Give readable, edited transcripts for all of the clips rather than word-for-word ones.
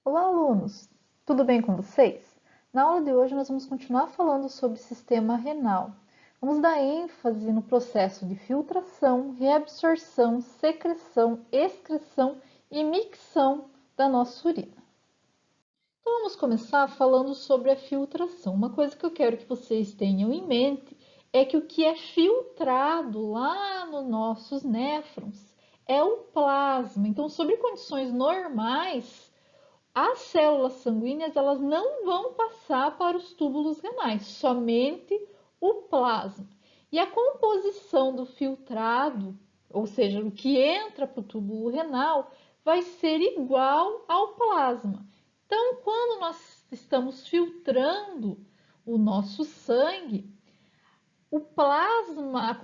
Olá, alunos! Tudo bem com vocês? Na aula de hoje, nós vamos continuar falando sobre o sistema renal. Vamos dar ênfase no processo de filtração, reabsorção, secreção, excreção e micção da nossa urina. Então, vamos começar falando sobre a filtração. Uma coisa que eu quero que vocês tenham em mente é que o que é filtrado lá nos nossos néfrons é o plasma. Então, sobre condições normais, as células sanguíneas elas não vão passar para os túbulos renais, somente o plasma. E a composição do filtrado, ou seja, o que entra para o túbulo renal, vai ser igual ao plasma. Então, quando nós estamos filtrando o nosso sangue, o plasma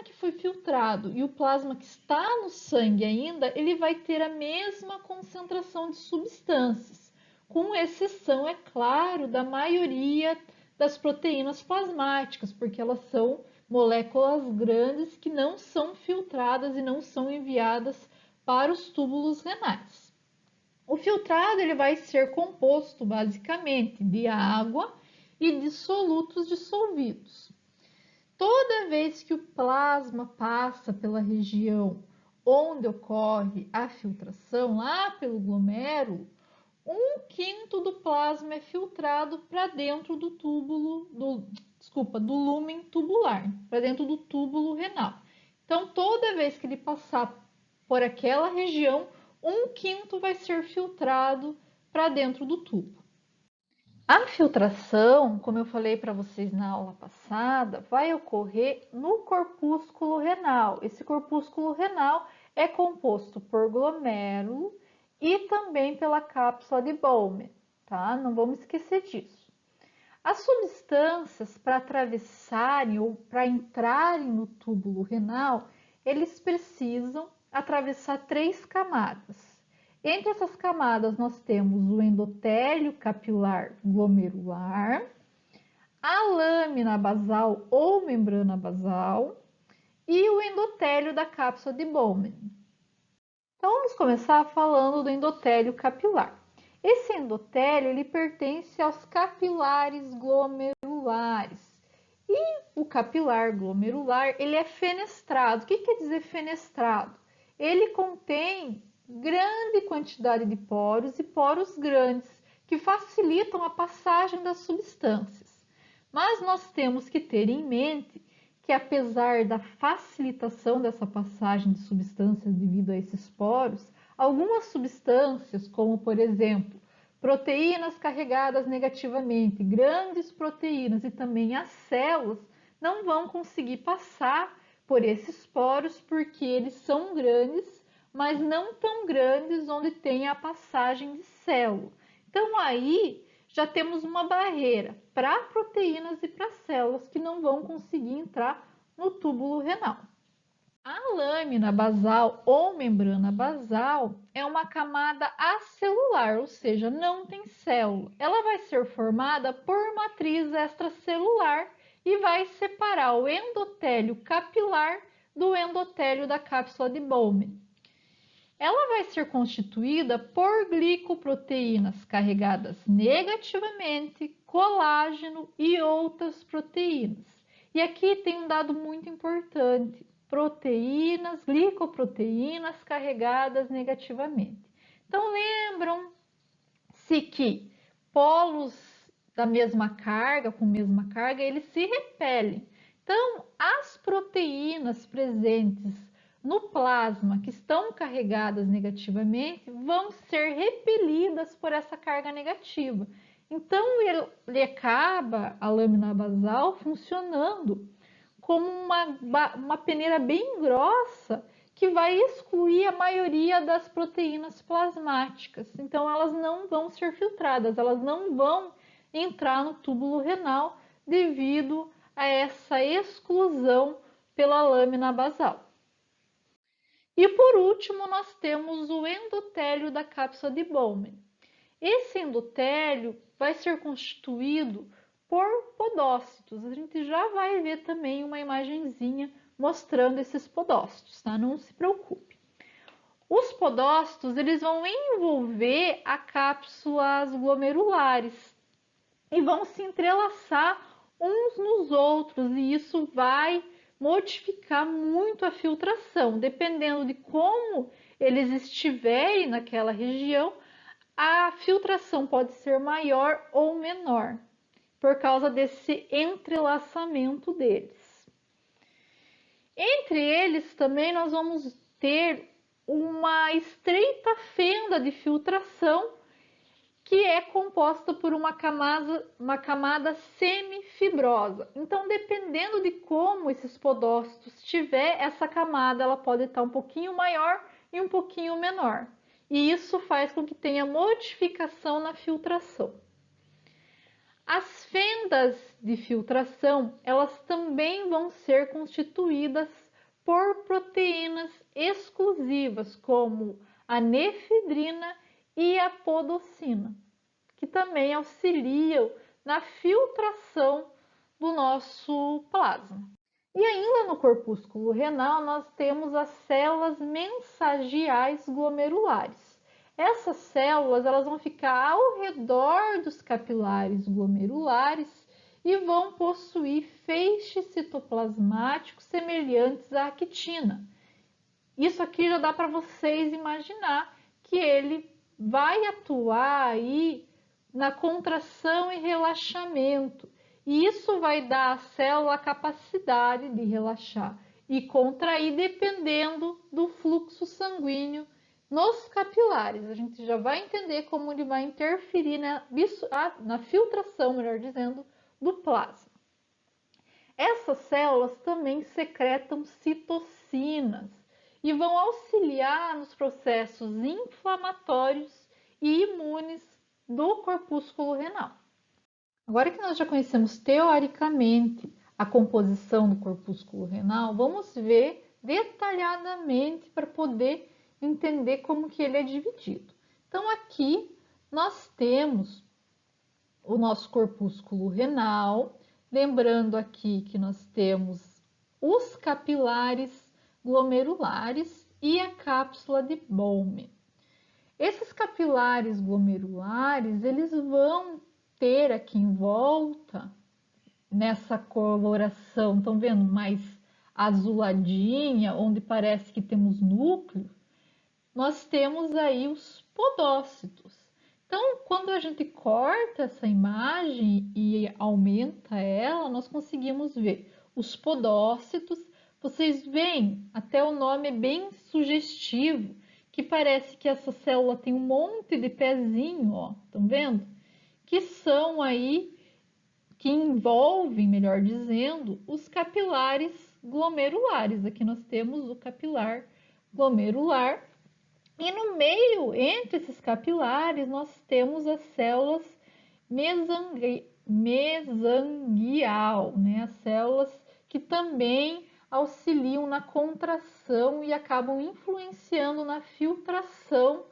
que foi filtrado e o plasma que está no sangue ainda, ele vai ter a mesma concentração de substâncias, com exceção, é claro, da maioria das proteínas plasmáticas, porque elas são moléculas grandes que não são filtradas e não são enviadas para os túbulos renais. O filtrado ele vai ser composto basicamente de água e de solutos dissolvidos. Toda vez que o plasma passa pela região onde ocorre a filtração, lá pelo glomérulo, 1/5 do plasma é filtrado para dentro do do lúmen tubular, para dentro do túbulo renal. Então, toda vez que ele passar por aquela região, 1/5 vai ser filtrado para dentro do tubo. A filtração, como eu falei para vocês na aula passada, vai ocorrer no corpúsculo renal. Esse corpúsculo renal é composto por glomérulo e também pela cápsula de Bowman, tá? Não vamos esquecer disso. As substâncias para atravessarem ou para entrarem no túbulo renal, eles precisam atravessar 3 camadas. Entre essas camadas, nós temos o endotélio capilar glomerular, a lâmina basal ou membrana basal e o endotélio da cápsula de Bowman. Então, vamos começar falando do endotélio capilar. Esse endotélio ele pertence aos capilares glomerulares. E o capilar glomerular ele é fenestrado. O que quer dizer fenestrado? Ele contém grande quantidade de poros e poros grandes que facilitam a passagem das substâncias. Mas nós temos que ter em mente que apesar da facilitação dessa passagem de substâncias devido a esses poros, algumas substâncias, como por exemplo, proteínas carregadas negativamente, grandes proteínas e também as células, não vão conseguir passar por esses poros porque eles são grandes, mas não tão grandes onde tem a passagem de célula. Então aí já temos uma barreira para proteínas e para células que não vão conseguir entrar no túbulo renal. A lâmina basal ou membrana basal é uma camada acelular, ou seja, não tem célula. Ela vai ser formada por matriz extracelular e vai separar o endotélio capilar do endotélio da cápsula de Bowman. Ela vai ser constituída por glicoproteínas carregadas negativamente, colágeno e outras proteínas. E aqui tem um dado muito importante: proteínas, glicoproteínas carregadas negativamente. Então, lembram-se que polos da mesma carga, com mesma carga, eles se repelem. Então, as proteínas presentes no plasma que estão carregadas negativamente vão ser repelidas por essa carga negativa. Então, ele acaba, a lâmina basal, funcionando como uma peneira bem grossa que vai excluir a maioria das proteínas plasmáticas. Então, elas não vão ser filtradas, elas não vão entrar no túbulo renal devido a essa exclusão pela lâmina basal. E por último, nós temos o endotélio da cápsula de Bowman. Esse endotélio vai ser constituído por podócitos. A gente já vai ver também uma imagenzinha mostrando esses podócitos, tá? Não se preocupe. Os podócitos, eles vão envolver a cápsulas glomerulares e vão se entrelaçar uns nos outros, e isso vai modificar muito a filtração. Dependendo de como eles estiverem naquela região, a filtração pode ser maior ou menor, por causa desse entrelaçamento deles. Entre eles também nós vamos ter uma estreita fenda de filtração que é composta por uma camada semifibrosa. Então, dependendo de como esses podócitos tiver, essa camada ela pode estar um pouquinho maior e um pouquinho menor. E isso faz com que tenha modificação na filtração. As fendas de filtração, elas também vão ser constituídas por proteínas exclusivas, como a nefidrina e a podocina, que também auxiliam na filtração do nosso plasma. E ainda no corpúsculo renal, nós temos as células mensagiais glomerulares. Essas células elas vão ficar ao redor dos capilares glomerulares e vão possuir feixes citoplasmáticos semelhantes à actina. Isso aqui já dá para vocês imaginar que ele vai atuar aí na contração e relaxamento. E isso vai dar à célula a capacidade de relaxar e contrair dependendo do fluxo sanguíneo nos capilares. A gente já vai entender como ele vai interferir na filtração, melhor dizendo, do plasma. Essas células também secretam citocinas e vão auxiliar nos processos inflamatórios e imunes do corpúsculo renal. Agora que nós já conhecemos teoricamente a composição do corpúsculo renal, vamos ver detalhadamente para poder entender como que ele é dividido. Então aqui nós temos o nosso corpúsculo renal, lembrando aqui que nós temos os capilares glomerulares e a cápsula de Bowman. Esses capilares glomerulares, eles vão ter aqui em volta, nessa coloração, estão vendo, mais azuladinha, onde parece que temos núcleo, nós temos aí os podócitos. Então, quando a gente corta essa imagem e aumenta ela, nós conseguimos ver os podócitos. Vocês veem, até o nome é bem sugestivo, que parece que essa célula tem um monte de pezinho, ó, estão vendo? Que são aí, que envolvem, melhor dizendo, os capilares glomerulares. Aqui nós temos o capilar glomerular. E no meio, entre esses capilares, nós temos as células mesangial, né? As células que também auxiliam na contração e acabam influenciando na filtração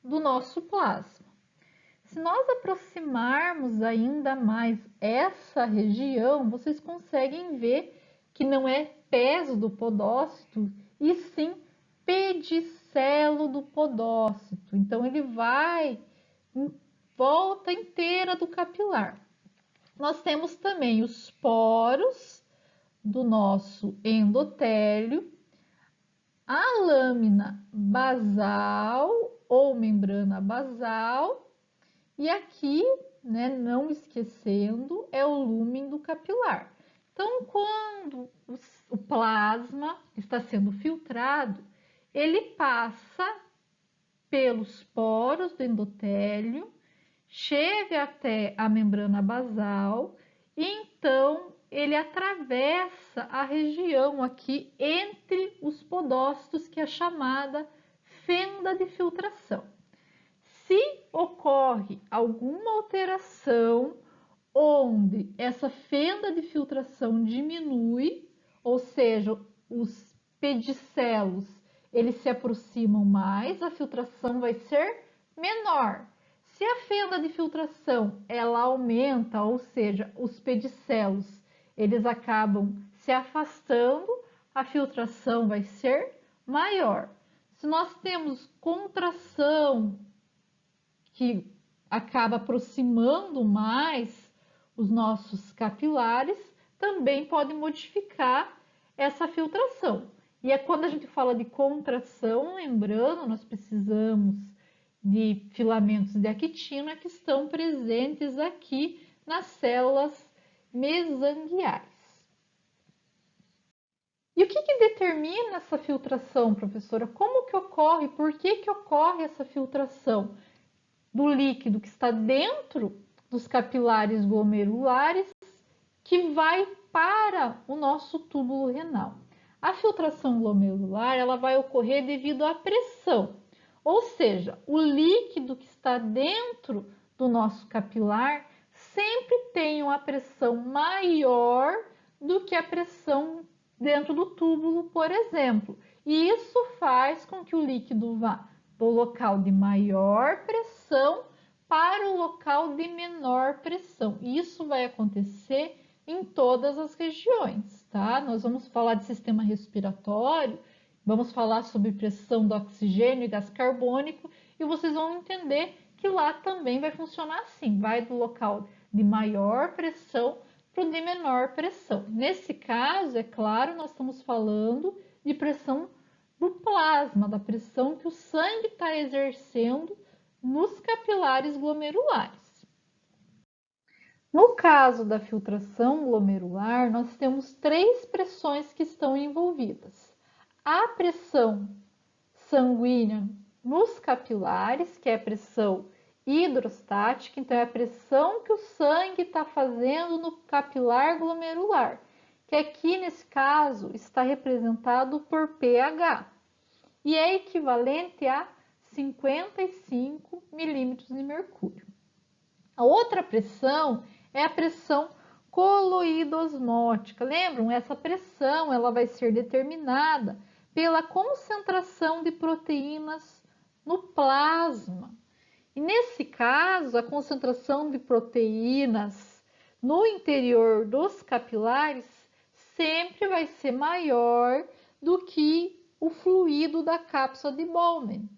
do nosso plasma. Se nós aproximarmos ainda mais essa região, vocês conseguem ver que não é peso do podócito, e sim pedicelo do podócito. Então, ele vai em volta inteira do capilar. Nós temos também os poros do nosso endotélio, a lâmina basal ou membrana basal, e aqui, né, não esquecendo, é o lúmen do capilar. Então, quando o plasma está sendo filtrado, ele passa pelos poros do endotélio, chega até a membrana basal e então ele atravessa a região aqui entre os podócitos, que é chamada fenda de filtração. Se ocorre alguma alteração onde essa fenda de filtração diminui, ou seja, os pedicelos eles se aproximam mais, a filtração vai ser menor. Se a fenda de filtração ela aumenta, ou seja, os pedicelos eles acabam se afastando, a filtração vai ser maior. Se nós temos contração, que acaba aproximando mais os nossos capilares, também pode modificar essa filtração. E é quando a gente fala de contração, lembrando, nós precisamos de filamentos de actina que estão presentes aqui nas células mesangiais. E o que determina essa filtração, professora? Como que ocorre? Por que ocorre essa filtração do líquido que está dentro dos capilares glomerulares que vai para o nosso túbulo renal? A filtração glomerular ela vai ocorrer devido à pressão, ou seja, o líquido que está dentro do nosso capilar sempre tem uma pressão maior do que a pressão dentro do túbulo, por exemplo. E isso faz com que o líquido vá do local de maior pressão para o local de menor pressão. Isso vai acontecer em todas as regiões, tá? Nós vamos falar de sistema respiratório, vamos falar sobre pressão do oxigênio e gás carbônico e vocês vão entender que lá também vai funcionar assim, vai do local de maior pressão para o de menor pressão. Nesse caso, é claro, nós estamos falando de pressão do plasma, da pressão que o sangue está exercendo nos capilares glomerulares. No caso da filtração glomerular, nós temos 3 pressões que estão envolvidas. A pressão sanguínea nos capilares, que é a pressão hidrostática, então é a pressão que o sangue está fazendo no capilar glomerular, que aqui nesse caso está representado por pH e é equivalente a 55 milímetros de mercúrio. A outra pressão é a pressão coloidosmótica. Lembram? Essa pressão ela vai ser determinada pela concentração de proteínas no plasma. E nesse caso, a concentração de proteínas no interior dos capilares sempre vai ser maior do que o fluido da cápsula de Bowman,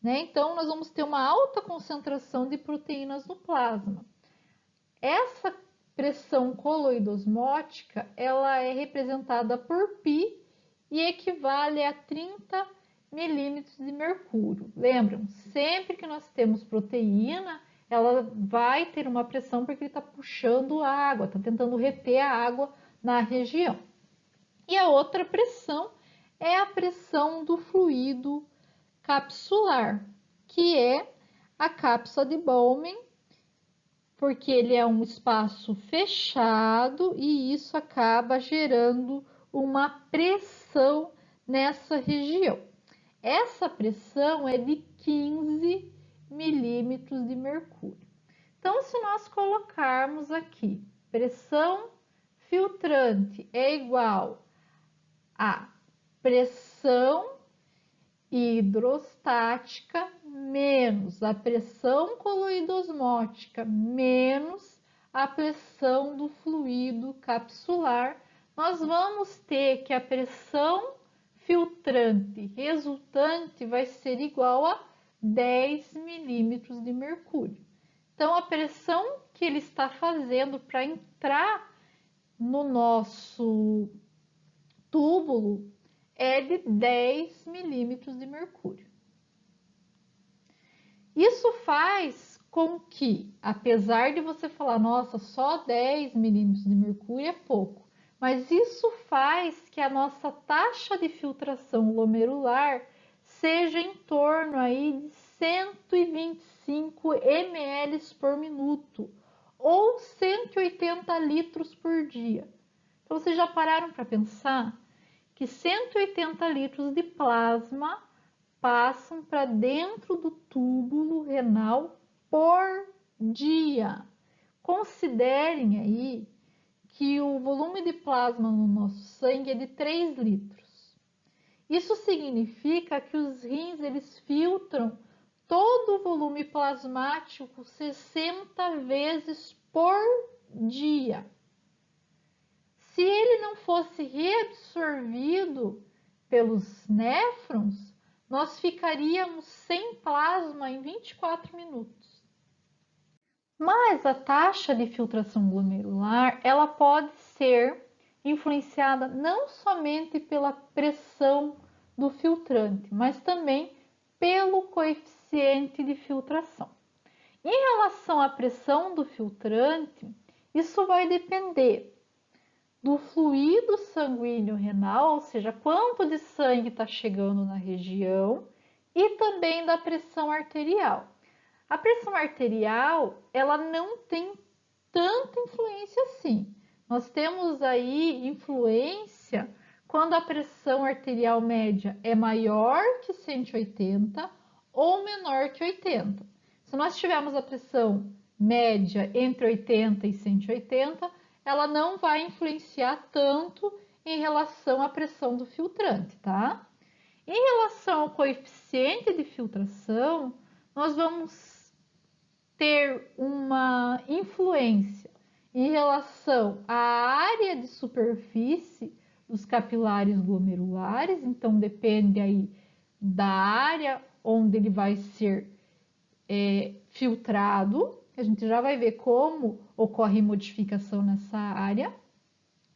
né? Então, nós vamos ter uma alta concentração de proteínas no plasma. Essa pressão coloidosmótica, ela é representada por π e equivale a 30 milímetros de mercúrio. Lembram? Sempre que nós temos proteína, ela vai ter uma pressão porque ele está puxando a água, está tentando reter a água na região. E a outra pressão é a pressão do fluido capsular, que é a cápsula de Bowman, porque ele é um espaço fechado e isso acaba gerando uma pressão nessa região. Essa pressão é de 15 milímetros de mercúrio. Então, se nós colocarmos aqui pressão filtrante é igual a pressão hidrostática menos a pressão coloidosmótica menos a pressão do fluido capsular, nós vamos ter que a pressão filtrante resultante vai ser igual a 10 milímetros de mercúrio. Então, a pressão que ele está fazendo para entrar no nosso túbulo é de 10 milímetros de mercúrio. Isso faz com que, apesar de você falar, nossa, só 10 milímetros de mercúrio é pouco, mas isso faz que a nossa taxa de filtração glomerular seja em torno aí de 125 ml por minuto ou 180 litros por dia. Então, vocês já pararam para pensar que 180 litros de plasma passam para dentro do túbulo renal por dia. Considerem aí que o volume de plasma no nosso sangue é de 3 litros. Isso significa que os rins eles filtram todo o volume plasmático 60 vezes por dia. Se ele não fosse reabsorvido pelos néfrons, nós ficaríamos sem plasma em 24 minutos. Mas a taxa de filtração glomerular, ela pode ser influenciada não somente pela pressão do filtrante, mas também pelo coeficiente de filtração. Em relação à pressão do filtrante, isso vai depender do fluido sanguíneo renal, ou seja, quanto de sangue está chegando na região, e também da pressão arterial. A pressão arterial, ela não tem tanta influência assim. Nós temos aí influência quando a pressão arterial média é maior que 180 ou menor que 80. Se nós tivermos a pressão média entre 80 e 180, ela não vai influenciar tanto em relação à pressão do filtrante, tá? Em relação ao coeficiente de filtração, nós vamos ter uma influência em relação à área de superfície dos capilares glomerulares, então depende aí da área onde ele vai ser filtrado, a gente já vai ver como ocorre modificação nessa área,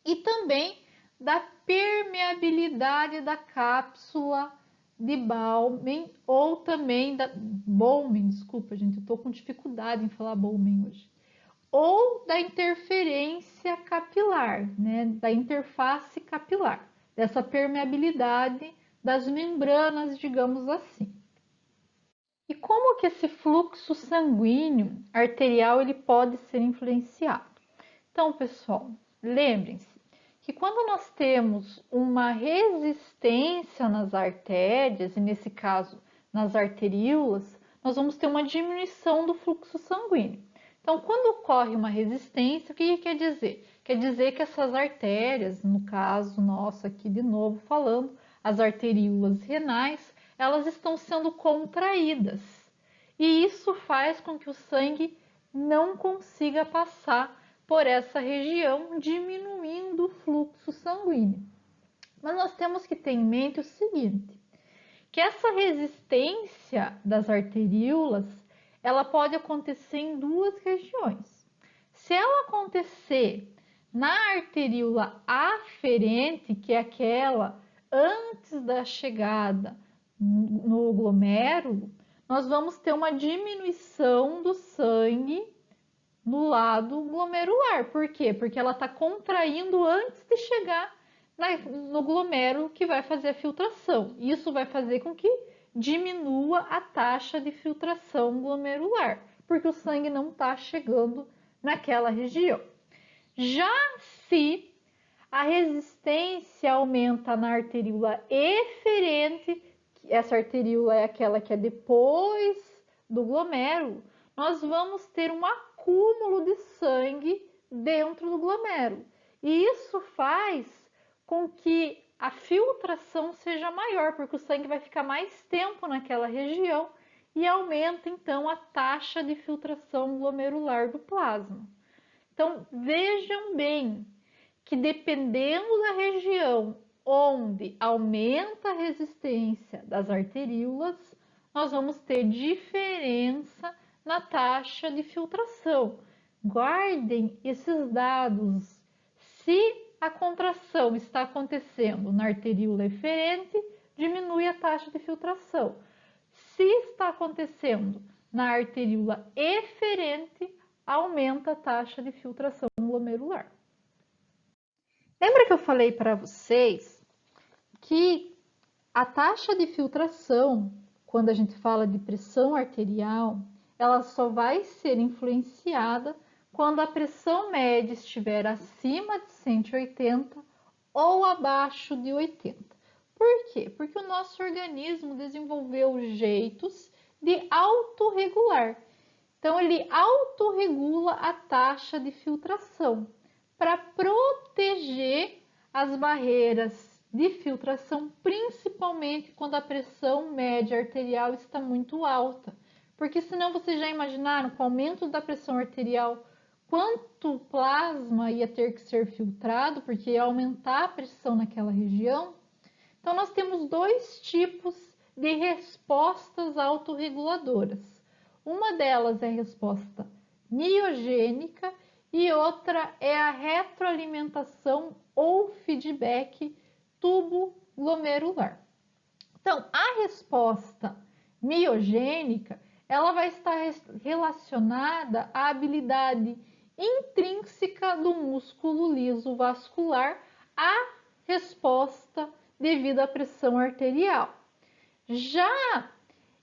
e também da permeabilidade da cápsula de Bowman, ou também da Bowman, desculpa gente, eu estou com dificuldade em falar Bowman hoje, ou da interferência capilar, né, da interface capilar, dessa permeabilidade das membranas, digamos assim. E como que esse fluxo sanguíneo arterial ele pode ser influenciado? Então, pessoal, lembrem-se que quando nós temos uma resistência nas artérias, e nesse caso nas arteríolas, nós vamos ter uma diminuição do fluxo sanguíneo. Então, quando ocorre uma resistência, o que quer dizer? Quer dizer que essas artérias, no caso nosso aqui de novo falando, as arteríolas renais, elas estão sendo contraídas. E isso faz com que o sangue não consiga passar por essa região, diminuindo o fluxo sanguíneo. Mas nós temos que ter em mente o seguinte, que essa resistência das arteríolas, ela pode acontecer em duas regiões. Se ela acontecer na arteríola aferente, que é aquela antes da chegada no glomérulo, nós vamos ter uma diminuição do sangue no lado glomerular. Por quê? Porque ela está contraindo antes de chegar no glomérulo que vai fazer a filtração. Isso vai fazer com que diminua a taxa de filtração glomerular, porque o sangue não está chegando naquela região. Já se a resistência aumenta na arteríola eferente, essa arteríola é aquela que é depois do glomérulo, nós vamos ter um acúmulo de sangue dentro do glomérulo. E isso faz com que a filtração seja maior, porque o sangue vai ficar mais tempo naquela região e aumenta então a taxa de filtração glomerular do plasma. Então, vejam bem que dependendo da região onde aumenta a resistência das arteríolas, nós vamos ter diferença na taxa de filtração. Guardem esses dados. Se a contração está acontecendo na arteríola eferente, diminui a taxa de filtração. Se está acontecendo na arteríola eferente, aumenta a taxa de filtração glomerular. Lembra que eu falei para vocês que a taxa de filtração, quando a gente fala de pressão arterial, ela só vai ser influenciada quando a pressão média estiver acima de 180 ou abaixo de 80. Por quê? Porque o nosso organismo desenvolveu jeitos de autorregular. Então, ele autorregula a taxa de filtração para proteger as barreiras de filtração, principalmente quando a pressão média arterial está muito alta. Porque senão vocês já imaginaram, com o aumento da pressão arterial, quanto plasma ia ter que ser filtrado, porque ia aumentar a pressão naquela região? Então, nós temos dois tipos de respostas autorreguladoras. Uma delas é a resposta miogênica e outra é a retroalimentação ou feedback tubo-glomerular. Então, a resposta miogênica, ela vai estar relacionada à habilidade intrínseca do músculo liso vascular à resposta devido à pressão arterial. Já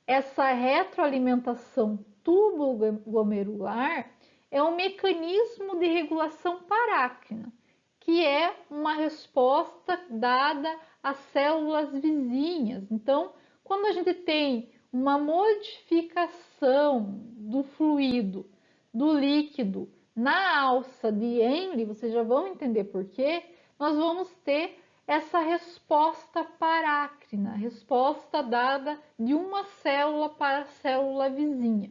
essa retroalimentação tubo-glomerular é um mecanismo de regulação parácrina, que é uma resposta dada às células vizinhas. Então, quando a gente tem uma modificação do fluido, do líquido, na alça de Henle, vocês já vão entender por quê, nós vamos ter essa resposta parácrina, resposta dada de uma célula para a célula vizinha.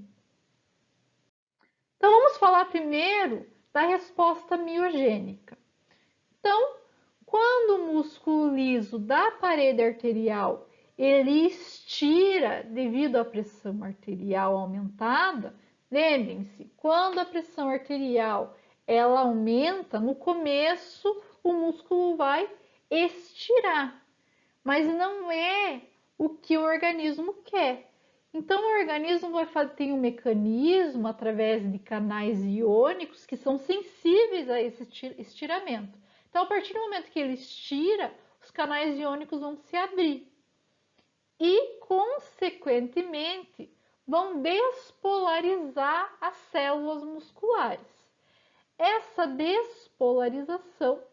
Então, vamos falar primeiro da resposta miogênica. Então, quando o músculo liso da parede arterial ele estira devido à pressão arterial aumentada, lembrem-se, quando a pressão arterial ela aumenta, no começo o músculo vai estirar, mas não é o que o organismo quer. Então, o organismo tem um mecanismo através de canais iônicos que são sensíveis a esse estiramento. Então, a partir do momento que ele estira, os canais iônicos vão se abrir e, consequentemente, vão despolarizar as células musculares. Essa despolarização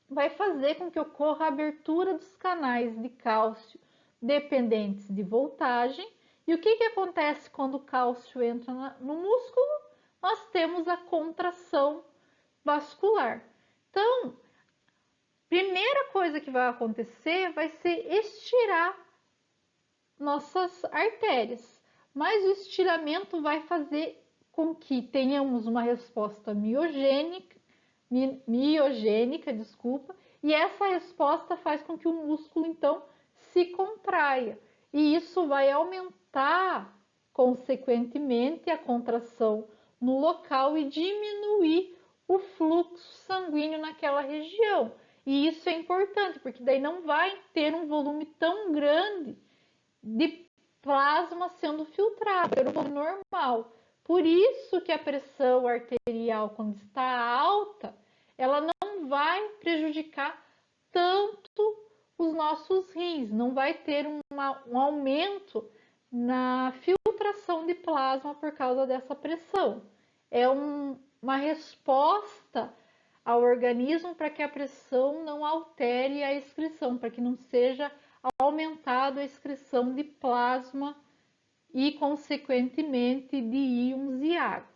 vai fazer com que ocorra a abertura dos canais de cálcio dependentes de voltagem. E o que acontece quando o cálcio entra no músculo? Nós temos a contração vascular. Então, primeira coisa que vai acontecer vai ser estirar nossas artérias, mas o estiramento vai fazer com que tenhamos uma resposta miogênica, e essa resposta faz com que o músculo então se contraia, e isso vai aumentar consequentemente a contração no local e diminuir o fluxo sanguíneo naquela região. E isso é importante, porque daí não vai ter um volume tão grande de plasma sendo filtrado, é um volume normal. Por isso que a pressão arterial, quando está alta, ela não vai prejudicar tanto os nossos rins, não vai ter um aumento na filtração de plasma por causa dessa pressão. É uma resposta ao organismo para que a pressão não altere a excreção, para que não seja aumentada a excreção de plasma e, consequentemente, de íons e água.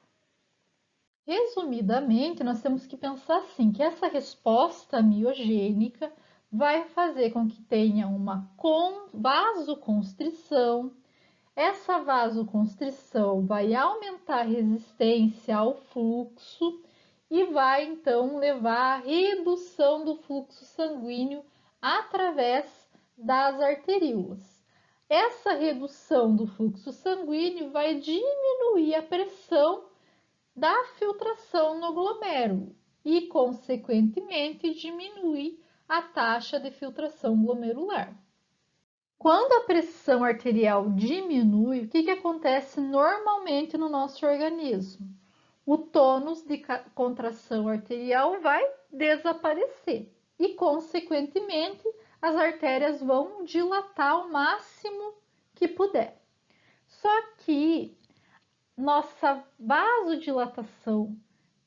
Resumidamente, nós temos que pensar assim, que essa resposta miogênica vai fazer com que tenha uma vasoconstrição. Essa vasoconstrição vai aumentar a resistência ao fluxo e vai então levar à redução do fluxo sanguíneo através das arteríolas. Essa redução do fluxo sanguíneo vai diminuir a pressão da filtração no glomérulo e, consequentemente, diminuir a taxa de filtração glomerular. Quando a pressão arterial diminui, o que acontece normalmente no nosso organismo? O tônus de contração arterial vai desaparecer e, consequentemente, as artérias vão dilatar o máximo que puder. Só que nossa vasodilatação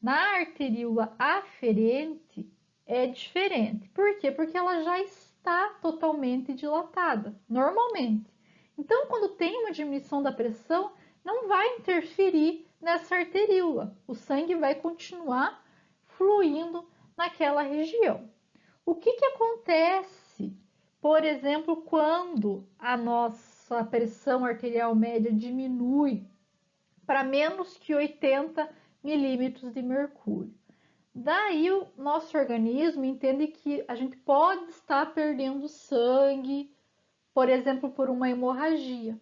na arteríola aferente é diferente. Por quê? Porque ela já está totalmente dilatada, normalmente. Então, quando tem uma diminuição da pressão, não vai interferir nessa arteríola. O sangue vai continuar fluindo naquela região. O que acontece, por exemplo, quando a nossa pressão arterial média diminui para menos que 80 milímetros de mercúrio? Daí o nosso organismo entende que a gente pode estar perdendo sangue por exemplo, por uma hemorragia.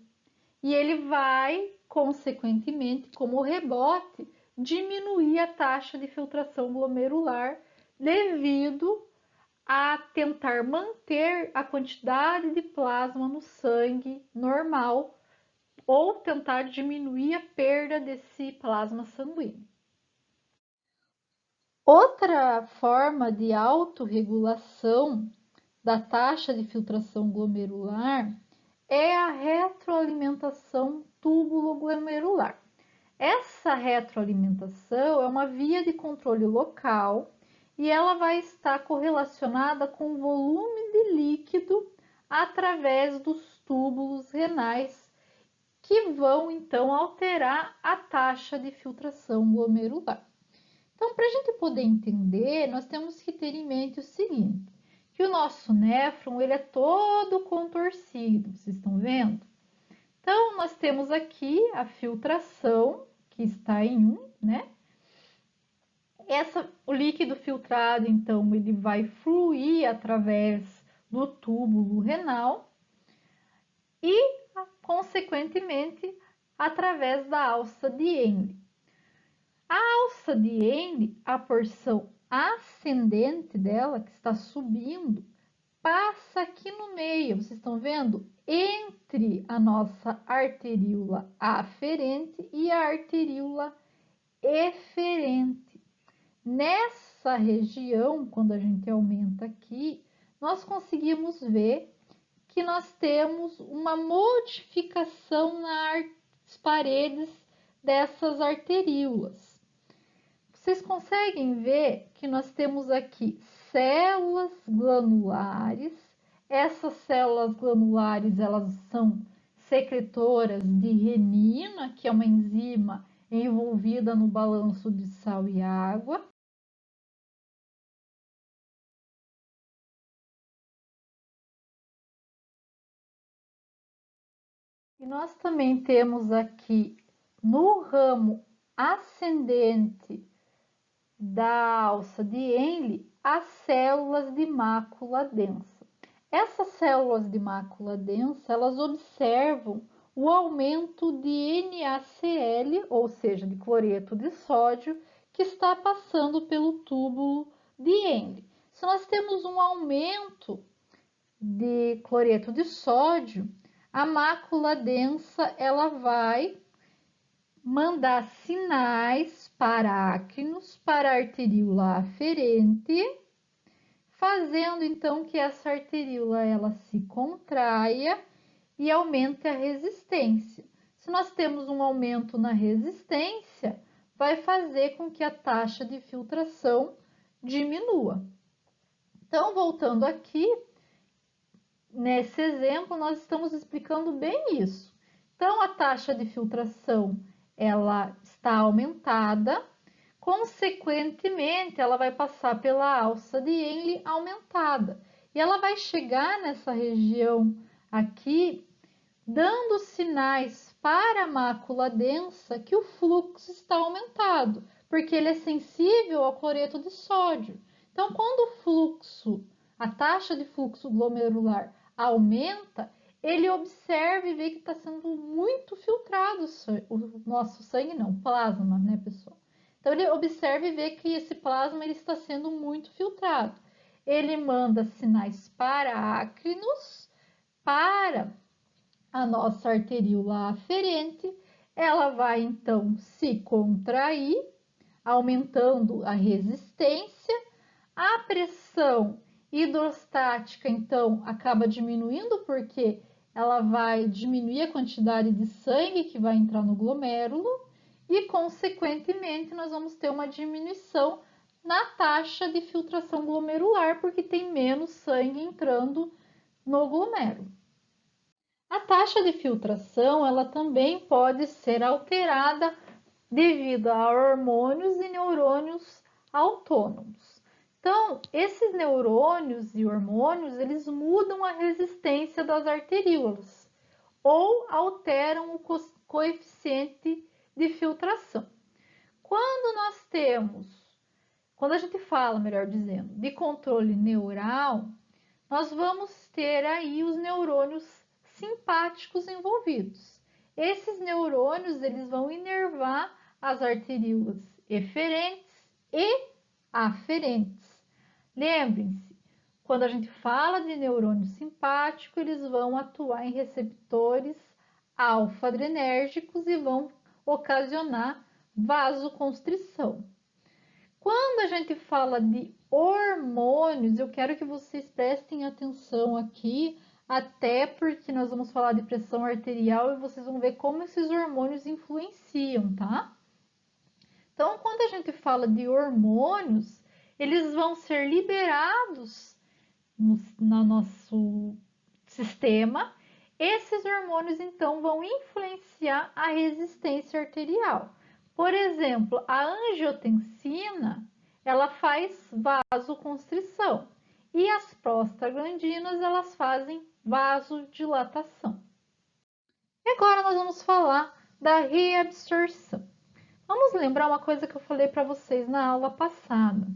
E ele vai, consequentemente, como rebote, diminuir a taxa de filtração glomerular devido a tentar manter a quantidade de plasma no sangue normal ou tentar diminuir a perda desse plasma sanguíneo. Outra forma de autorregulação da taxa de filtração glomerular é a retroalimentação túbulo-glomerular. Essa retroalimentação é uma via de controle local e ela vai estar correlacionada com o volume de líquido através dos túbulos renais, que vão então alterar a taxa de filtração glomerular. Então, para a gente poder entender, nós temos que ter em mente o seguinte, que o nosso néfron ele é todo contorcido, vocês estão vendo? Então, nós temos aqui a filtração, que está em 1, né? O líquido filtrado, então, ele vai fluir através do túbulo renal e, consequentemente, através da alça de Henle. A alça de Henle, a porção ascendente dela, que está subindo, passa aqui no meio, vocês estão vendo? Entre a nossa arteríola aferente e a arteríola eferente. Nessa região, quando a gente aumenta aqui, nós conseguimos ver que nós temos uma modificação nas paredes dessas arteríolas. Vocês conseguem ver que nós temos aqui células glandulares. Essas células glandulares, elas são secretoras de renina, que é uma enzima envolvida no balanço de sal e água. E nós também temos aqui no ramo ascendente da alça de Henle as células de mácula densa. Essas células de mácula densa, elas observam o aumento de NaCl, ou seja, de cloreto de sódio, que está passando pelo túbulo de Henle. Se nós temos um aumento de cloreto de sódio, a mácula densa ela vai mandar sinais parácrinos para a arteríola aferente, fazendo então que essa arteríola ela se contraia e aumente a resistência. Se nós temos um aumento na resistência, vai fazer com que a taxa de filtração diminua. Então, voltando aqui, nesse exemplo, nós estamos explicando bem isso. Então, a taxa de filtração ela está aumentada, consequentemente, ela vai passar pela alça de Henle aumentada. E ela vai chegar nessa região aqui, dando sinais para a mácula densa que o fluxo está aumentado, porque ele é sensível ao cloreto de sódio. Então, quando o fluxo, a taxa de fluxo glomerular aumenta, ele observa e vê que está sendo muito filtrado o nosso sangue, não, plasma, né, pessoal? Então, ele observa e vê que esse plasma ele está sendo muito filtrado. Ele manda sinais parácrinos para a nossa arteríola aferente, ela vai então se contrair, aumentando a resistência, a pressão hidrostática então acaba diminuindo porque ela vai diminuir a quantidade de sangue que vai entrar no glomérulo e, consequentemente, nós vamos ter uma diminuição na taxa de filtração glomerular porque tem menos sangue entrando no glomérulo. A taxa de filtração ela também pode ser alterada devido a hormônios e neurônios autônomos. Então, esses neurônios e hormônios, eles mudam a resistência das arteríolas ou alteram o coeficiente de filtração. Quando a gente fala, melhor dizendo, de controle neural, nós vamos ter aí os neurônios simpáticos envolvidos. Esses neurônios eles vão inervar as arteríolas eferentes e aferentes. Lembrem-se, quando a gente fala de neurônio simpático, eles vão atuar em receptores alfa-adrenérgicos e vão ocasionar vasoconstrição. Quando a gente fala de hormônios, eu quero que vocês prestem atenção aqui, até porque nós vamos falar de pressão arterial e vocês vão ver como esses hormônios influenciam, tá? Então, quando a gente fala de hormônios, eles vão ser liberados no nosso sistema. Esses hormônios, então, vão influenciar a resistência arterial. Por exemplo, a angiotensina, ela faz vasoconstrição e as prostaglandinas, elas fazem vasodilatação. E agora nós vamos falar da reabsorção. Vamos lembrar uma coisa que eu falei para vocês na aula passada.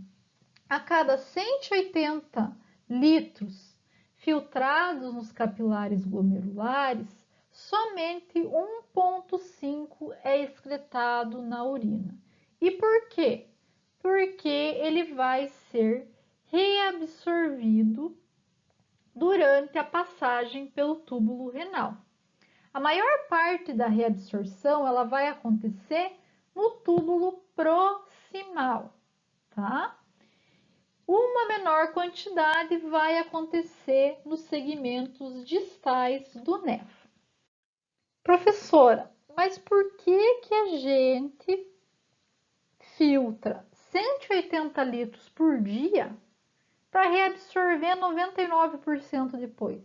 A cada 180 litros filtrados nos capilares glomerulares, somente 1,5 é excretado na urina. E por quê? Porque ele vai ser reabsorvido durante a passagem pelo túbulo renal. A maior parte da reabsorção ela vai acontecer no túbulo proximal, tá? Uma menor quantidade vai acontecer nos segmentos distais do néfron. Professora, mas por que a gente filtra 180 litros por dia para reabsorver 99% depois?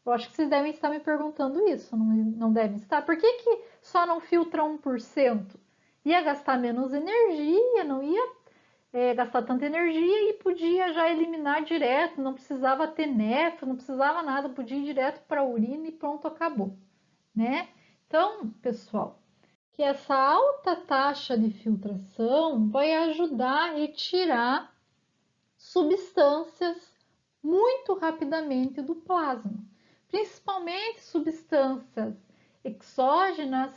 Eu acho que vocês devem estar me perguntando isso, não devem estar? Por que só não filtra 1%? Ia gastar menos energia, não ia gastar tanta energia e podia já eliminar direto, não precisava ter néfron, não precisava nada, podia ir direto para a urina e pronto, acabou, né? Então, pessoal, que essa alta taxa de filtração vai ajudar a retirar substâncias muito rapidamente do plasma, principalmente substâncias exógenas,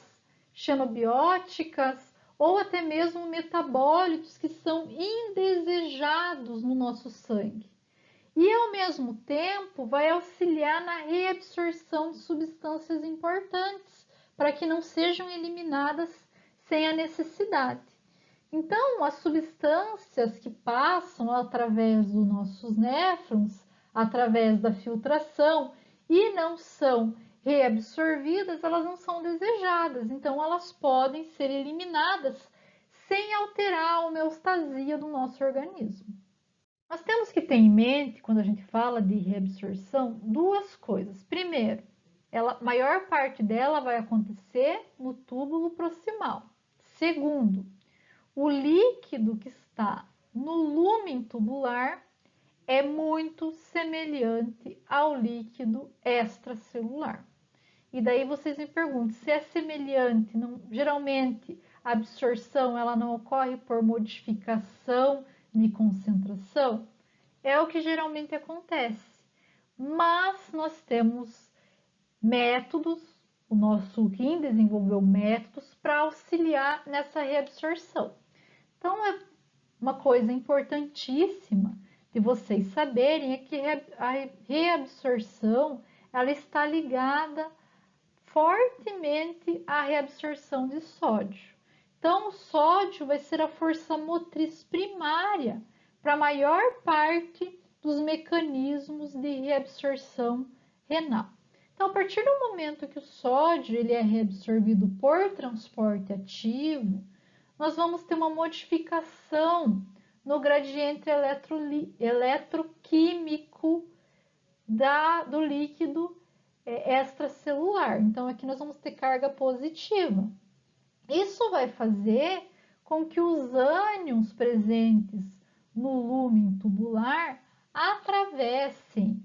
xenobióticas, ou até mesmo metabólitos que são indesejados no nosso sangue. E, ao mesmo tempo, vai auxiliar na reabsorção de substâncias importantes, para que não sejam eliminadas sem a necessidade. Então, as substâncias que passam através dos nossos néfrons, através da filtração, e não são reabsorvidas, elas não são desejadas, então elas podem ser eliminadas sem alterar a homeostasia do nosso organismo. Nós temos que ter em mente, quando a gente fala de reabsorção, duas coisas. Primeiro, a maior parte dela vai acontecer no túbulo proximal. Segundo, o líquido que está no lúmen tubular é muito semelhante ao líquido extracelular. E daí vocês me perguntam, se é semelhante, geralmente a absorção ela não ocorre por modificação de concentração? É o que geralmente acontece. Mas nós temos métodos, o nosso rim desenvolveu métodos para auxiliar nessa reabsorção. Então, é uma coisa importantíssima de vocês saberem é que a reabsorção ela está ligada fortemente à reabsorção de sódio. Então, o sódio vai ser a força motriz primária para a maior parte dos mecanismos de reabsorção renal. Então, a partir do momento que o sódio ele é reabsorvido por transporte ativo, nós vamos ter uma modificação no gradiente eletroquímico do líquido extracelular. Então, aqui nós vamos ter carga positiva. Isso vai fazer com que os ânions presentes no lúmen tubular atravessem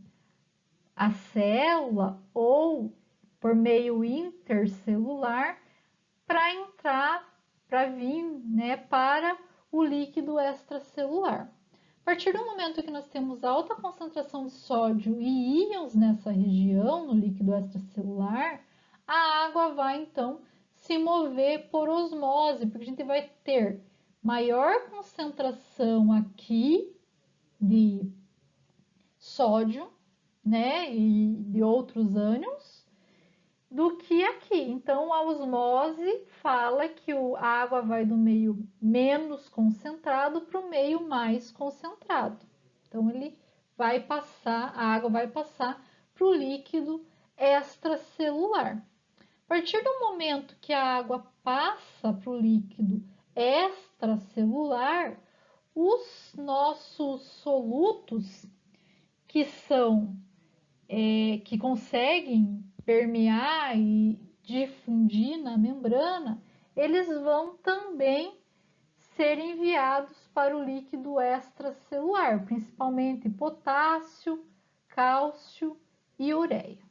a célula ou por meio intercelular para vir, né, para o líquido extracelular. A partir do momento que nós temos alta concentração de sódio e íons nessa região, no líquido extracelular, a água vai então se mover por osmose, porque a gente vai ter maior concentração aqui de sódio, né, e de outros ânions, do que aqui. Então, a osmose fala que a água vai do meio menos concentrado para o meio mais concentrado. Então, a água vai passar para o líquido extracelular. A partir do momento que a água passa para o líquido extracelular, os nossos solutos que conseguem permear e difundir na membrana, eles vão também ser enviados para o líquido extracelular, principalmente potássio, cálcio e ureia.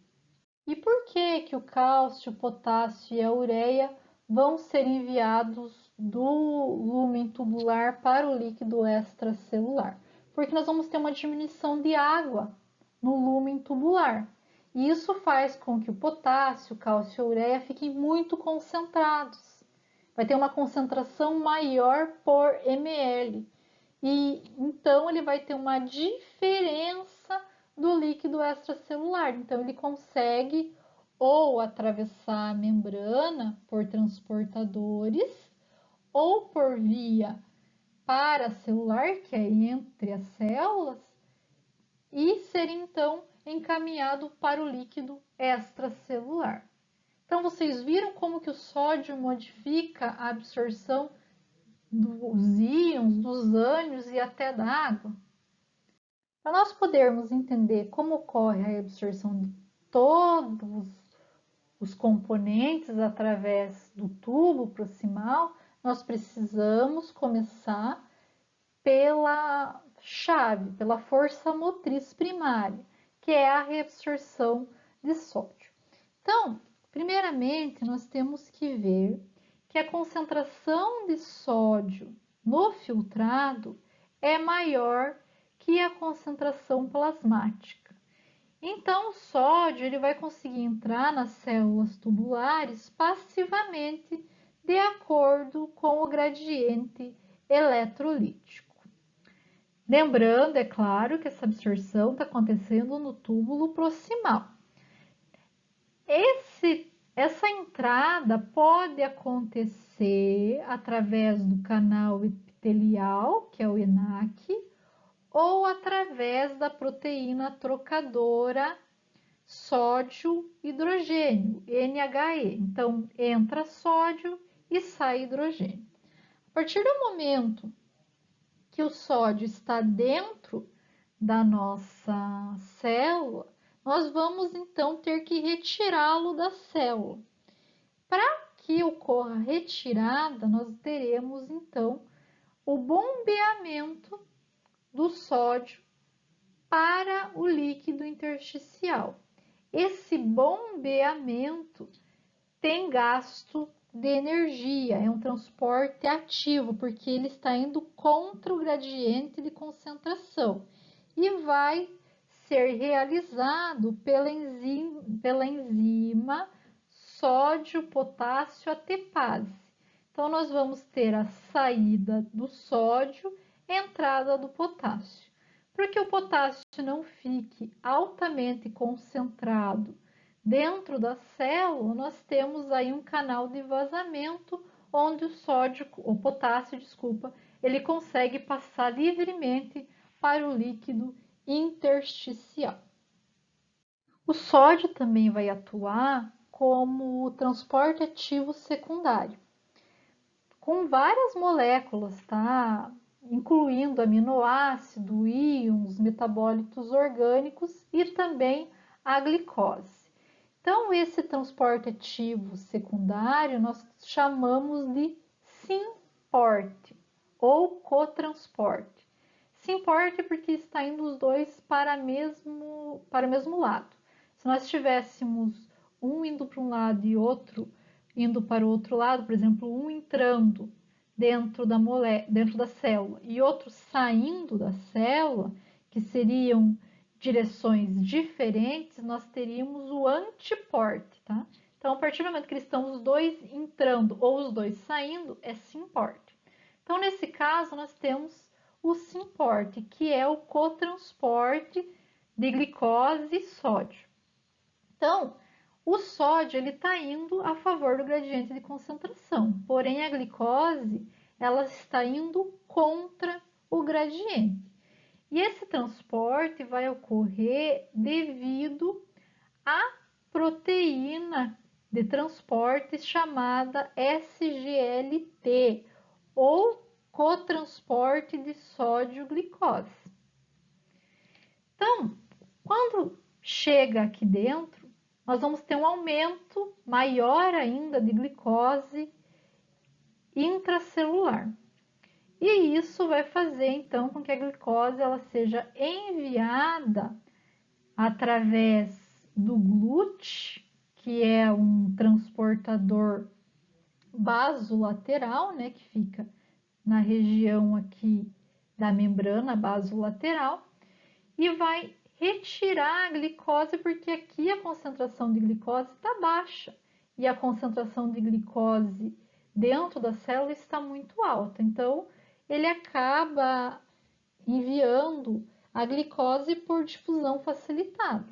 E por que o cálcio, o potássio e a ureia vão ser enviados do lúmen tubular para o líquido extracelular? Porque nós vamos ter uma diminuição de água no lúmen tubular. E isso faz com que o potássio, o cálcio e a ureia fiquem muito concentrados. Vai ter uma concentração maior por ml. E então ele vai ter uma diferença do líquido extracelular. Então ele consegue ou atravessar a membrana por transportadores ou por via paracelular, que é entre as células, e ser então encaminhado para o líquido extracelular. Então vocês viram como que o sódio modifica a absorção dos íons, dos ânions e até da água? Para nós podermos entender como ocorre a absorção de todos os componentes através do tubo proximal, nós precisamos começar pela chave, pela força motriz primária, que é a reabsorção de sódio. Então, primeiramente, nós temos que ver que a concentração de sódio no filtrado é maior que a concentração plasmática. Então, o sódio ele vai conseguir entrar nas células tubulares passivamente de acordo com o gradiente eletrolítico. Lembrando, é claro, que essa absorção está acontecendo no túbulo proximal. Essa entrada pode acontecer através do canal epitelial, que é o ENaC, ou através da proteína trocadora sódio-hidrogênio, NHE. Então, entra sódio e sai hidrogênio. A partir do momento que o sódio está dentro da nossa célula, nós vamos então ter que retirá-lo da célula. Para que ocorra a retirada, nós teremos então o bombeamento do sódio para o líquido intersticial. Esse bombeamento tem gasto de energia, é um transporte ativo, porque ele está indo contra o gradiente de concentração e vai ser realizado pela enzima sódio-potássio ATPase. Então, nós vamos ter a saída do sódio, entrada do potássio. Para que o potássio não fique altamente concentrado dentro da célula, nós temos aí um canal de vazamento onde o potássio, ele consegue passar livremente para o líquido intersticial. O sódio também vai atuar como transporte ativo secundário, com várias moléculas, tá? Incluindo aminoácido, íons, metabólitos orgânicos e também a glicose. Então, esse transporte ativo secundário nós chamamos de syn-porte ou cotransporte. Syn-porte porque está indo os dois para o mesmo lado. Se nós tivéssemos um indo para um lado e outro indo para o outro lado, por exemplo, um entrando dentro da célula e outro saindo da célula, que seriam direções diferentes, nós teríamos o antiporte, tá? Então, a partir do momento que eles estão os dois entrando ou os dois saindo, é simporte. Então, nesse caso, nós temos o simporte, que é o cotransporte de glicose e sódio. Então, o sódio ele está indo a favor do gradiente de concentração, porém a glicose ela está indo contra o gradiente. E esse transporte vai ocorrer devido à proteína de transporte chamada SGLT, ou cotransporte de sódio-glicose. Então, quando chega aqui dentro, nós vamos ter um aumento maior ainda de glicose intracelular. E isso vai fazer, então, com que a glicose ela seja enviada através do glúten, que é um transportador basolateral, né, que fica na região aqui da membrana basolateral, e vai retirar a glicose, porque aqui a concentração de glicose está baixa e a concentração de glicose dentro da célula está muito alta. Então, ele acaba enviando a glicose por difusão facilitada.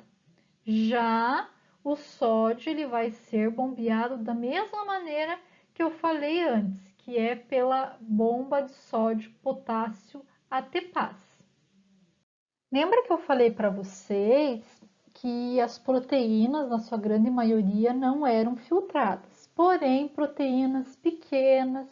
Já o sódio ele vai ser bombeado da mesma maneira que eu falei antes, que é pela bomba de sódio potássio ATPase. Lembra que eu falei para vocês que as proteínas, na sua grande maioria, não eram filtradas. Porém, proteínas pequenas,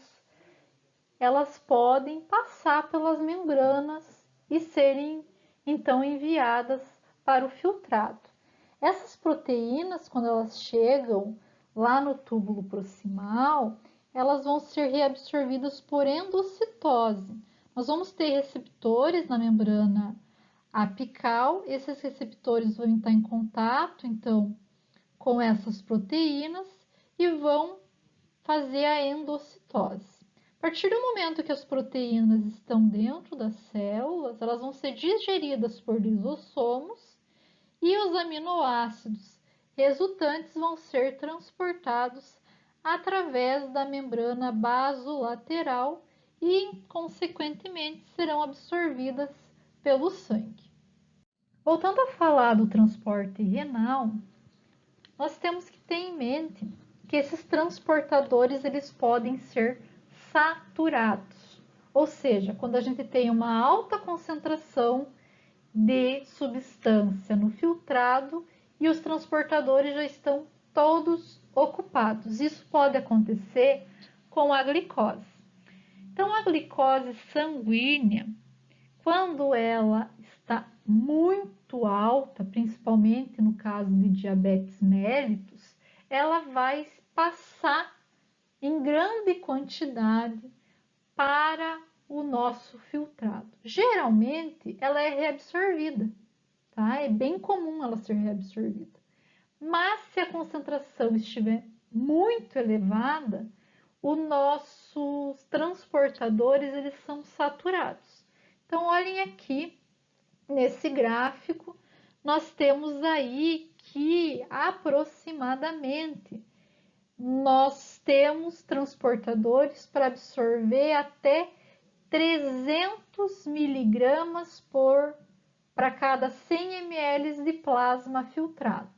elas podem passar pelas membranas e serem então enviadas para o filtrado. Essas proteínas, quando elas chegam lá no túbulo proximal, elas vão ser reabsorvidas por endocitose. Nós vamos ter receptores na membrana apical, esses receptores vão entrar em contato, então, com essas proteínas e vão fazer a endocitose. A partir do momento que as proteínas estão dentro das células, elas vão ser digeridas por lisossomos e os aminoácidos resultantes vão ser transportados através da membrana basolateral e, consequentemente, serão absorvidas pelo sangue. Voltando a falar do transporte renal, nós temos que ter em mente que esses transportadores eles podem ser saturados, ou seja, quando a gente tem uma alta concentração de substância no filtrado e os transportadores já estão todos ocupados. Isso pode acontecer com a glicose. Então, a glicose sanguínea, quando ela está muito alta, principalmente no caso de diabetes mellitus, ela vai passar em grande quantidade para o nosso filtrado. Geralmente, ela é reabsorvida, tá? É bem comum ela ser reabsorvida. Mas se a concentração estiver muito elevada, os nossos transportadores eles são saturados. Então, olhem aqui nesse gráfico, nós temos aí que aproximadamente nós temos transportadores para absorver até 300 miligramas para cada 100 ml de plasma filtrado.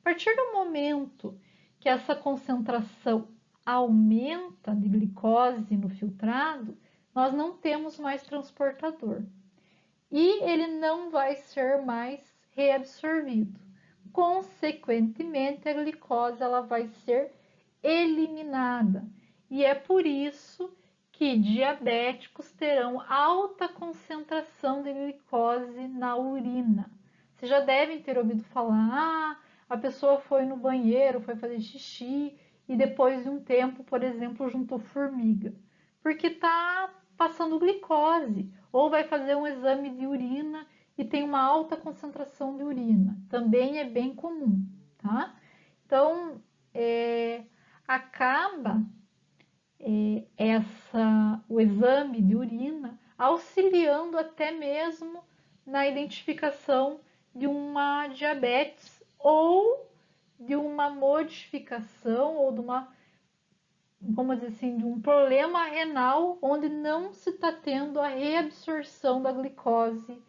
A partir do momento que essa concentração aumenta de glicose no filtrado, nós não temos mais transportador e ele não vai ser mais reabsorvido. Consequentemente, a glicose ela vai ser eliminada e é por isso que diabéticos terão alta concentração de glicose na urina. Vocês já devem ter ouvido falar, a pessoa foi no banheiro, foi fazer xixi e depois de um tempo, por exemplo, juntou formiga, porque está passando glicose, ou vai fazer um exame de urina e tem uma alta concentração de urina. Também é bem comum, tá? Então, acaba o exame de urina, auxiliando até mesmo na identificação de uma diabetes ou de uma modificação ou de uma, vamos dizer assim, de um problema renal onde não se está tendo a reabsorção da glicose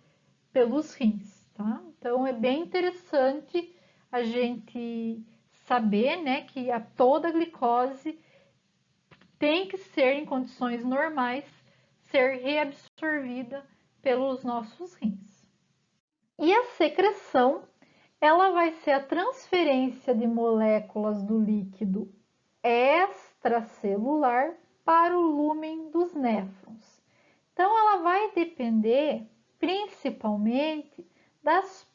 pelos rins, tá? Então é bem interessante a gente saber, né, que toda a glicose tem que ser, em condições normais, ser reabsorvida pelos nossos rins. E a secreção, ela vai ser a transferência de moléculas do líquido extracelular para o lúmen dos néfrons. Então, ela vai depender principalmente das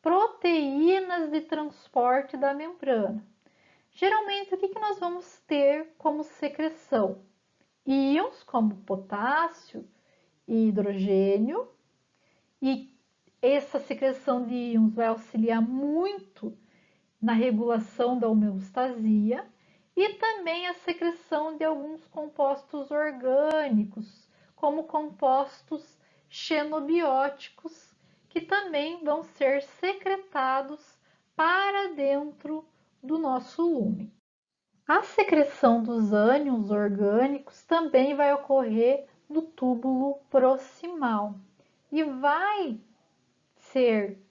proteínas de transporte da membrana. Geralmente, o que nós vamos ter como secreção? Íons como potássio e hidrogênio, e essa secreção de íons vai auxiliar muito na regulação da homeostasia e também a secreção de alguns compostos orgânicos, como compostos xenobióticos, que também vão ser secretados para dentro do nosso lúmen. A secreção dos ânions orgânicos também vai ocorrer no túbulo proximal e vai ser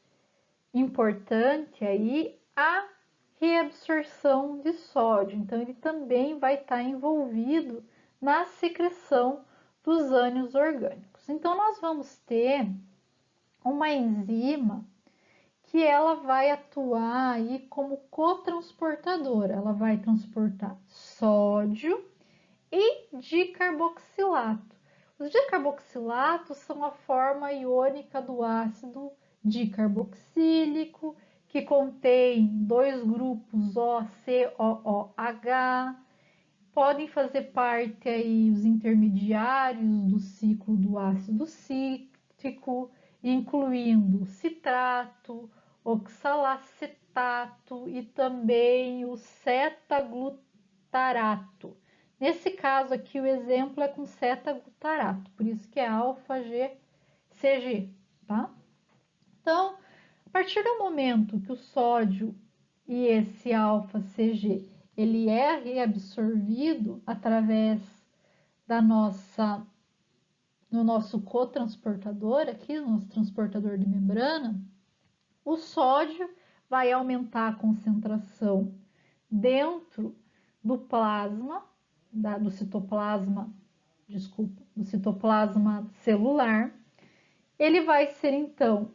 importante aí a reabsorção de sódio. Então, ele também vai estar envolvido na secreção dos ânions orgânicos. Então, nós vamos ter uma enzima que ela vai atuar aí como cotransportadora. Ela vai transportar sódio e dicarboxilato. Os dicarboxilatos são a forma iônica do ácido dicarboxílico, que contém dois grupos OCOOH. Podem fazer parte aí os intermediários do ciclo do ácido cítrico, incluindo citrato, oxalacetato e também o cetaglutarato. Nesse caso aqui, o exemplo é com cetaglutarato, por isso que é alfa-GCG, tá? Então, a partir do momento que o sódio e esse alfa-CG ele é reabsorvido através do nosso cotransportador aqui, no nosso transportador de membrana, o sódio vai aumentar a concentração dentro do plasma, do citoplasma celular. Ele vai ser então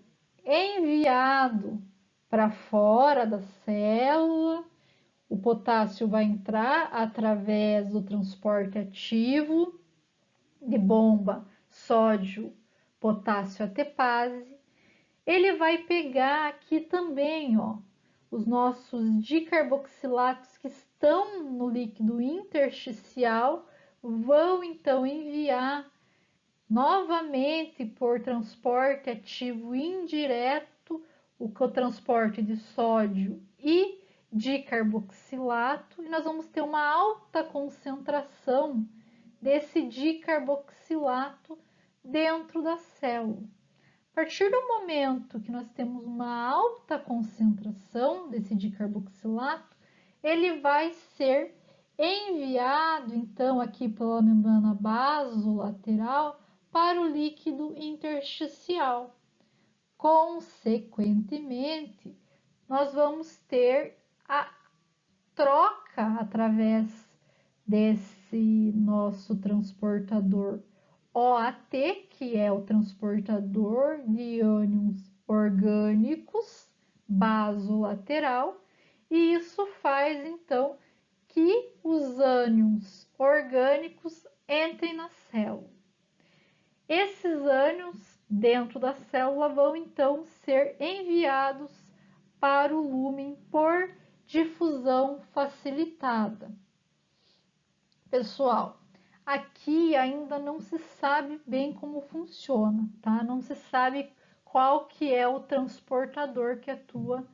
enviado para fora da célula. O potássio vai entrar através do transporte ativo de bomba sódio, potássio ATPase. Ele vai pegar aqui também, ó, os nossos dicarboxilatos que estão no líquido intersticial, vão então enviar novamente por transporte ativo indireto o cotransporte de sódio e dicarboxilato, e nós vamos ter uma alta concentração desse dicarboxilato dentro da célula. A partir do momento que nós temos uma alta concentração desse dicarboxilato, ele vai ser enviado então aqui pela membrana basolateral para o líquido intersticial. Consequentemente, nós vamos ter a troca através desse nosso transportador OAT, que é o transportador de ânions orgânicos basolateral, e isso faz então que os ânions orgânicos entrem na célula. Esses ânions dentro da célula vão então ser enviados para o lúmen por difusão facilitada. Pessoal, aqui ainda não se sabe bem como funciona, tá? Não se sabe qual que é o transportador que atua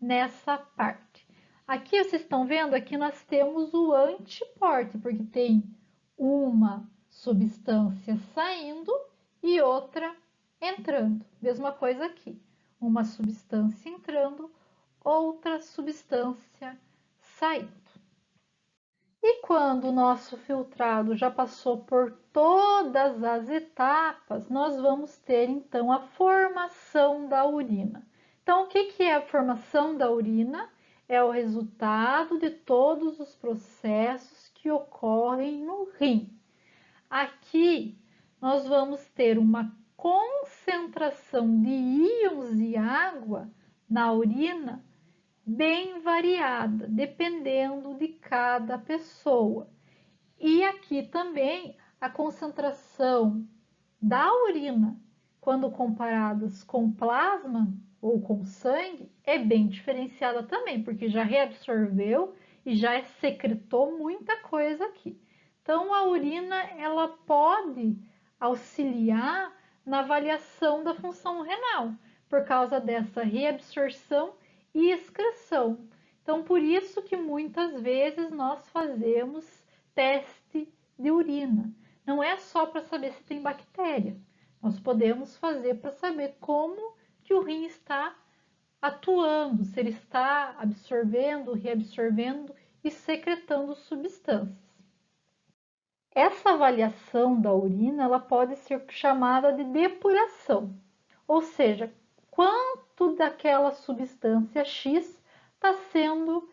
nessa parte. Aqui vocês estão vendo, aqui nós temos o antiporte, porque tem uma substância saindo e outra entrando. Mesma coisa aqui, uma substância entrando, outra substância saindo. E quando o nosso filtrado já passou por todas as etapas, nós vamos ter então a formação da urina. Então, o que é a formação da urina? É o resultado de todos os processos que ocorrem no rim. Aqui nós vamos ter uma concentração de íons de água na urina bem variada, dependendo de cada pessoa. E aqui também a concentração da urina, quando comparadas com plasma ou com sangue, é bem diferenciada também, porque já reabsorveu e já secretou muita coisa aqui. Então, a urina ela pode auxiliar na avaliação da função renal, por causa dessa reabsorção e excreção. Então, por isso que muitas vezes nós fazemos teste de urina. Não é só para saber se tem bactéria. Nós podemos fazer para saber como que o rim está atuando, se ele está absorvendo, reabsorvendo e secretando substâncias. Essa avaliação da urina ela pode ser chamada de depuração, ou seja, quanto daquela substância X está sendo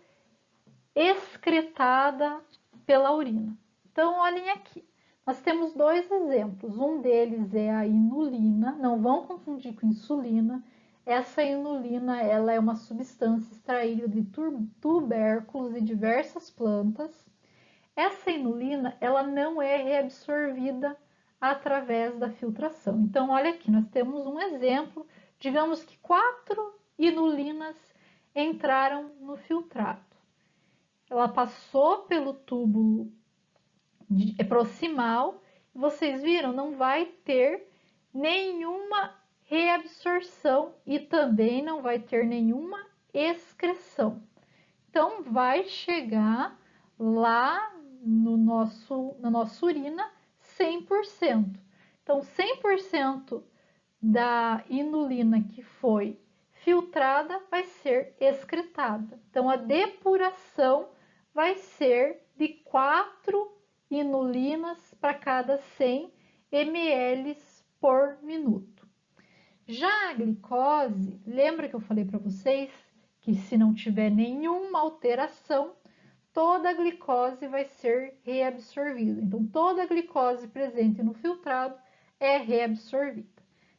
excretada pela urina. Então, olhem aqui, nós temos dois exemplos. Um deles é a inulina, não vão confundir com insulina. Essa inulina ela é uma substância extraída de tubérculos de diversas plantas. Essa inulina ela não é reabsorvida através da filtração. Então, olha aqui, nós temos um exemplo. Digamos que 4 inulinas entraram no filtrado. Ela passou pelo tubo proximal. Vocês viram? Não vai ter nenhuma reabsorção e também não vai ter nenhuma excreção. Então, vai chegar lá na nossa urina 100%. Então, 100% da inulina que foi filtrada vai ser excretada. Então, a depuração vai ser de 4 inulinas para cada 100 ml por minuto. Já a glicose, lembra que eu falei para vocês que se não tiver nenhuma alteração, toda a glicose vai ser reabsorvida. Então, toda a glicose presente no filtrado é reabsorvida.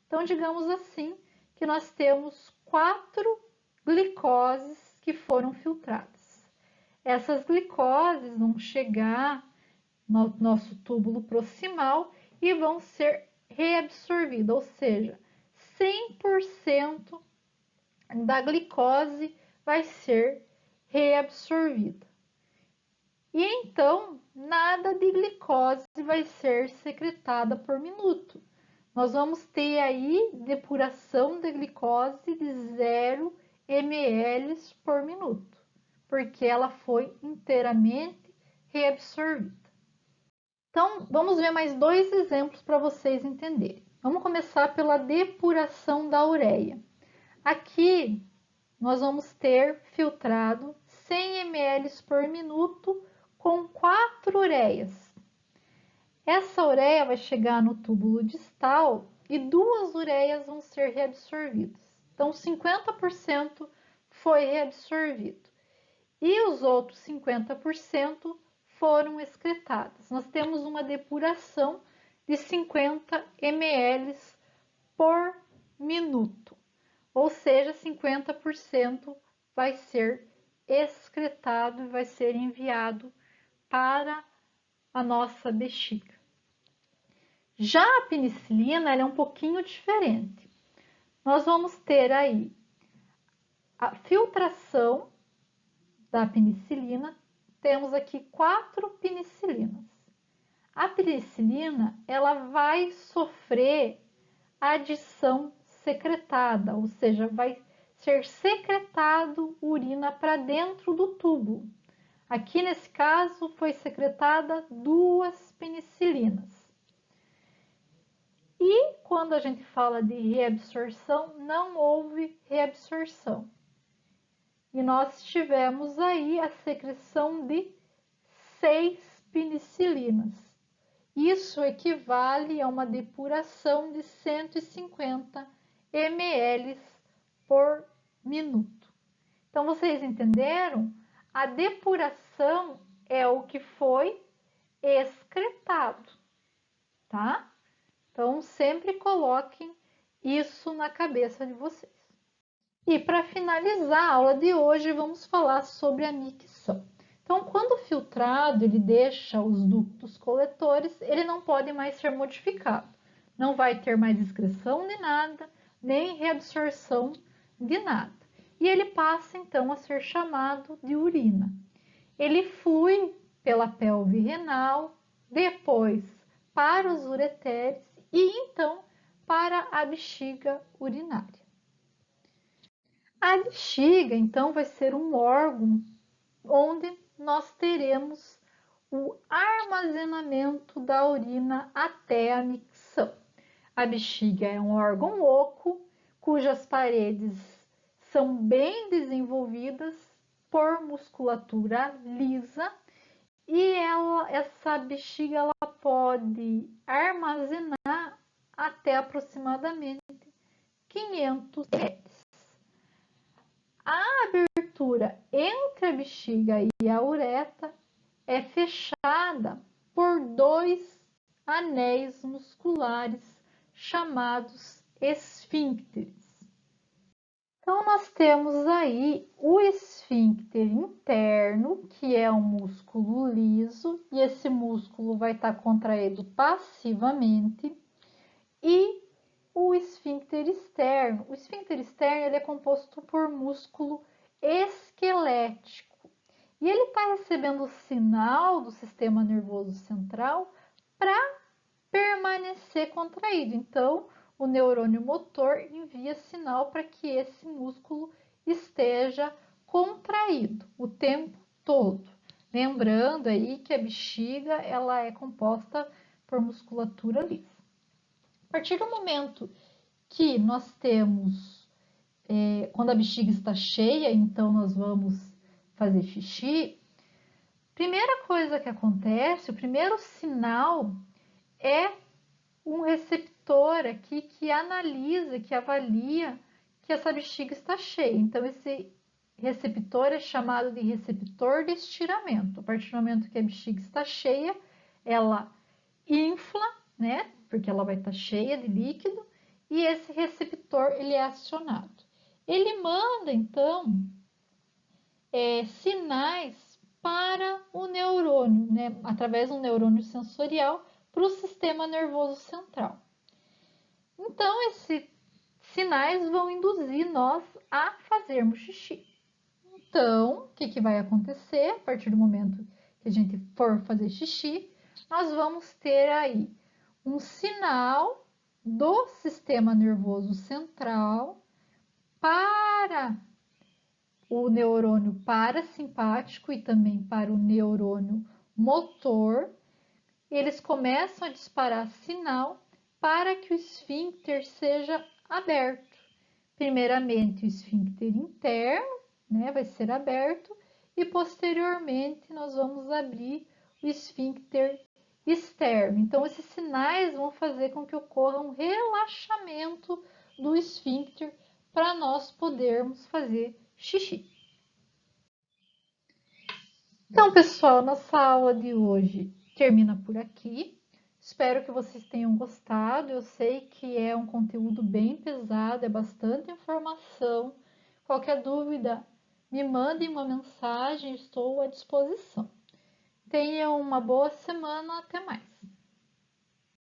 Então, digamos assim que nós temos 4 glicoses que foram filtradas. Essas glicoses vão chegar no nosso túbulo proximal e vão ser reabsorvidas, ou seja, 100% da glicose vai ser reabsorvida. E então, nada de glicose vai ser secretada por minuto. Nós vamos ter aí depuração de glicose de 0 ml por minuto, porque ela foi inteiramente reabsorvida. Então, vamos ver mais 2 exemplos para vocês entenderem. Vamos começar pela depuração da ureia. Aqui, nós vamos ter filtrado 100 ml por minuto com 4 ureias. Essa ureia vai chegar no túbulo distal e 2 ureias vão ser reabsorvidas. Então, 50% foi reabsorvido e os outros 50% foram excretadas. Nós temos uma depuração de 50 ml por minuto, ou seja, 50% vai ser excretado e vai ser enviado para a nossa bexiga. Já a penicilina ela é um pouquinho diferente. Nós vamos ter aí a filtração da penicilina. Temos aqui 4 penicilinas. A penicilina ela vai sofrer adição secretada, ou seja, vai ser secretado urina para dentro do tubo. Aqui nesse caso foi secretada 2 penicilinas. E quando a gente fala de reabsorção, não houve reabsorção. E nós tivemos aí a secreção de 6 penicilinas. Isso equivale a uma depuração de 150 ml por minuto. Então, vocês entenderam? A depuração é o que foi excretado, tá? Então, sempre coloquem isso na cabeça de vocês. E para finalizar a aula de hoje, vamos falar sobre a micção. Então, quando filtrado, ele deixa os ductos coletores, ele não pode mais ser modificado. Não vai ter mais excreção de nada, nem reabsorção de nada. E ele passa, então, a ser chamado de urina. Ele flui pela pelve renal, depois para os ureteres e, então, para a bexiga urinária. A bexiga, então, vai ser um órgão onde nós teremos o armazenamento da urina até a micção. A bexiga é um órgão oco, cujas paredes são bem desenvolvidas por musculatura lisa e essa bexiga ela pode armazenar até aproximadamente 500 ml. A abertura entre a bexiga e a uretra é fechada por 2 anéis musculares chamados esfíncteres. Então, nós temos aí o esfíncter interno, que é um músculo liso, e esse músculo vai estar contraído passivamente, e o esfíncter externo. O esfíncter externo ele é composto por músculo esquelético, e ele está recebendo o sinal do sistema nervoso central para permanecer contraído. Então, o neurônio motor envia sinal para que esse músculo esteja contraído o tempo todo. Lembrando aí que a bexiga ela é composta por musculatura lisa. A partir do momento que nós temos, quando a bexiga está cheia, então nós vamos fazer xixi, primeira coisa que acontece, o primeiro sinal é um receptor aqui que analisa, que avalia que essa bexiga está cheia. Então, esse receptor é chamado de receptor de estiramento. A partir do momento que a bexiga está cheia, ela infla, né? Porque ela vai estar cheia de líquido, e esse receptor ele é acionado. Ele manda, então, sinais para o neurônio, né? Através do neurônio sensorial, para o sistema nervoso central. Então, esses sinais vão induzir nós a fazermos xixi. Então, o que vai acontecer? A partir do momento que a gente for fazer xixi, nós vamos ter aí um sinal do sistema nervoso central para o neurônio parasimpático e também para o neurônio motor. Eles começam a disparar sinal para que o esfíncter seja aberto. Primeiramente, o esfíncter interno, né, vai ser aberto, e posteriormente nós vamos abrir o esfíncter externo. Então, esses sinais vão fazer com que ocorra um relaxamento do esfíncter para nós podermos fazer xixi. Então, pessoal, nossa aula de hoje termina por aqui. Espero que vocês tenham gostado. Eu sei que é um conteúdo bem pesado, é bastante informação. Qualquer dúvida, me mandem uma mensagem, estou à disposição. Tenham uma boa semana, até mais.